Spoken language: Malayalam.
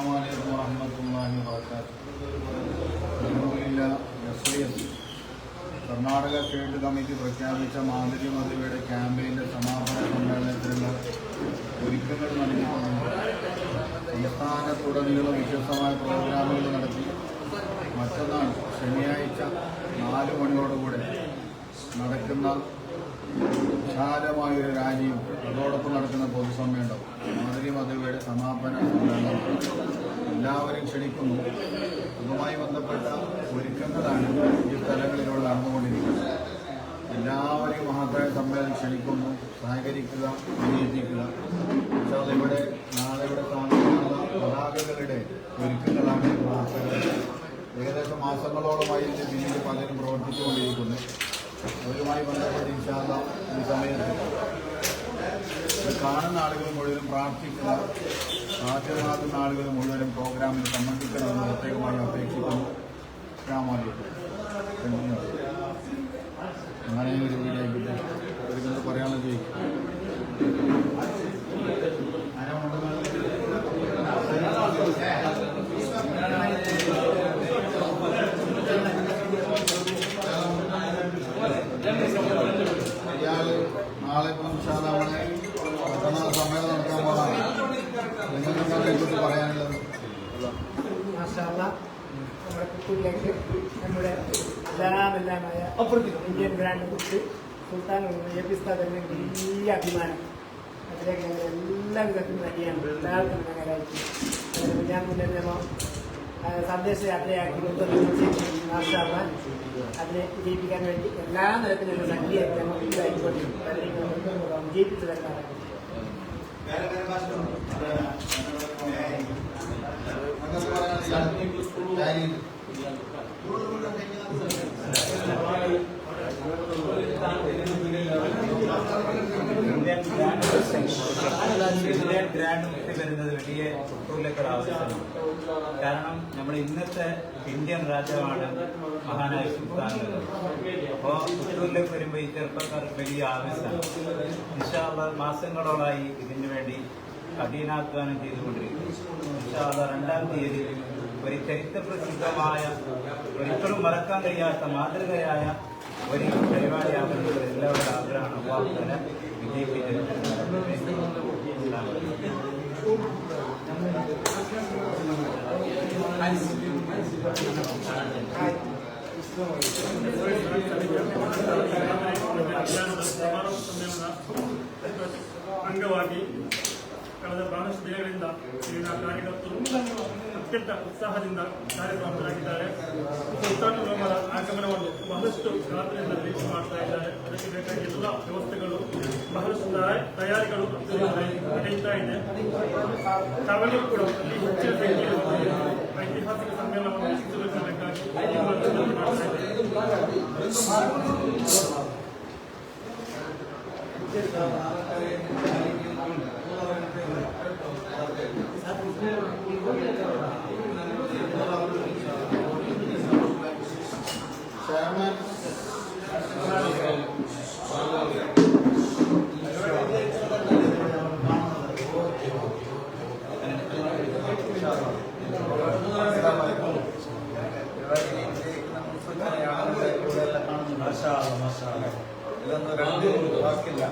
അസ്സലാമു അലൈക്കും വറഹ്മത്തുള്ളാഹി വബറകാതുഹു. കർണാടക സ്റ്റേറ്റ് കമ്മിറ്റി പ്രഖ്യാപിച്ച മാധുരി മധുവയുടെ ക്യാമ്പയിൻ്റെ സമാപന സമ്മേളനത്തിലുള്ള ഒരുക്കങ്ങൾ നൽകിക്കൊണ്ടുണ്ട് സംസ്ഥാനത്തുടനീളം വ്യത്യസ്തമായ പ്രോഗ്രാമുകൾ നടത്തി മറ്റന്നാൾ ശനിയാഴ്ച 4 മണിയോടുകൂടെ നടക്കുന്ന വിശാലമായൊരു റാലിയും അതോടൊപ്പം നടക്കുന്ന പൊതുസമ്മേളനം മാധുരി മധുവയുടെ സമാപന സമ്മേളനം എല്ലാവരും ക്ഷണിക്കുന്നു. അതുമായി ബന്ധപ്പെട്ട ഒരുക്കങ്ങളാണ് ഈ സ്ഥലങ്ങളിലൂടെ നടന്നുകൊണ്ടിരിക്കുന്നത്. എല്ലാവരെയും മഹത്തായ സമ്മേളനം ക്ഷണിക്കുന്നു. സഹകരിക്കുക, വിജയിപ്പിക്കുക. പക്ഷേ ഇവിടെ നാളെയുടെ കാണുന്ന പതാകകളുടെ ഒരുക്കങ്ങളാണ് ഏകദേശം മാസങ്ങളോളമായി ഇതിൻ്റെ പിന്നിൽ പലരും പ്രവർത്തിച്ചുകൊണ്ടിരിക്കുന്നു. അവരുമായി ബന്ധപ്പെട്ട് ഇൻഷാ അല്ലാഹ് ഈ സമയത്ത് കാണുന്ന ആളുകൾ മുഴുവനും പ്രാർത്ഥിക്കുക, സാധ്യമാകുന്ന ആളുകൾ മുഴുവനും പ്രോഗ്രാമിൽ സംബന്ധിക്കണമെന്ന് പ്രത്യേകമായി അപേക്ഷിക്കുന്നു. അങ്ങനെ ഒരു വീഡിയോ കിട്ടും. ഒരിക്കലും പറയാനുള്ള ചോദിക്കും. നാളെ അവിടെ പെട്ടെന്ന് സമ്മേളനം നടക്കാൻ പോകാനാണ്. നിങ്ങളെ കുറിച്ച് പറയാനുള്ളത്? നമ്മുടെ കുട്ടിയിലേക്ക് നമ്മുടെ എല്ലാമായ ഇന്ത്യൻ ബ്രാൻഡ് കുറിച്ച് സുൽത്താൻ ഏൽപ്പിസ്ഥാപന വലിയ അഭിമാനം. അതിലേക്ക് ഞങ്ങൾ എല്ലാവിധത്തിലും നടിയാണ്. എല്ലാവർക്കും ഞങ്ങളായിട്ട് ഞാൻ മുന്നേ സന്ദേശയാത്രയാക്കി അതിനെ വിജയിപ്പിക്കാൻ വേണ്ടി എല്ലാ നിരത്തിലുള്ള സജ്ജീകരിക്കാൻ വിജയിപ്പിച്ചു തരുന്നതാണ്. ഇന്ത്യൻ ഗ്രാൻഡ് മുക്തി വരുന്നത് വലിയ കുട്ടൂരിലേക്കൊരു ആവശ്യമാണ്. കാരണം നമ്മൾ ഇന്നത്തെ ഇന്ത്യൻ രാജ്യമാണ് മഹാനായ സുൽത്താൻ. അപ്പോൾ കുട്ടൂരിലേക്ക് വരുമ്പോൾ ഈ ചെറുപ്പക്കാർക്ക് വലിയ ആവശ്യമാണ്. ഇൻഷാ അല്ലാഹ് മാസങ്ങളോളായി ഇതിനു വേണ്ടി കഠിനാധ്വാനം ചെയ്തുകൊണ്ടിരിക്കുന്നു. ഇൻഷാ അല്ലാഹ് 2-ാം തീയതി ഒരു ചരിത്രപ്രസിദ്ധമായ ഒരിക്കലും മറക്കാൻ കഴിയാത്ത മാതൃകയായ ഒരു പരിപാടിയാകുന്നത് എല്ലാവരുടെ ആഗ്രഹമാണ്. അപ്പോൾ തന്നെ വിജയിപ്പിച്ചിട്ടുണ്ട്. ಅಂಗವಾಗಿ ಕಳೆದ ಬಹಳಷ್ಟು ದಿನಗಳಿಂದ ಇಲ್ಲಿನ ಕಾರ್ಯಕರ್ತರು ಅತ್ಯಂತ ಉತ್ಸಾಹದಿಂದ ಕಾರ್ಯಕ್ರಮರಾಗಿದ್ದಾರೆ. ಸುಲ್ತಾನ್ ಉಲಮಾರ ಆಗಮನವನ್ನು ಬಹಳಷ್ಟು ಗಾತ್ರದಿಂದ ನಿರೀಕ್ಷೆ ಮಾಡ್ತಾ ಇದ್ದಾರೆ. ಅದಕ್ಕೆ ಬೇಕಾದ ಎಲ್ಲ ವ್ಯವಸ್ಥೆಗಳು ಬಹಳಷ್ಟು ತಯಾರಿಗಳು ನಡೆಯುತ್ತಾ ಇದೆ. ತಾವೆಲ್ಲರೂ ಕೂಡ ಈ ಹೆಚ್ಚಿನ ಸಂಖ್ಯೆಯಲ್ಲಿ ಐತಿಹಾಸಿಕ ಸಮ್ಮೇಳನವನ್ನು ವೀಕ್ಷಿಸಬೇಕಾಗಿ ಮಾಡ್ತಾ ഇതൊന്നും 2 വാക്കില്ല.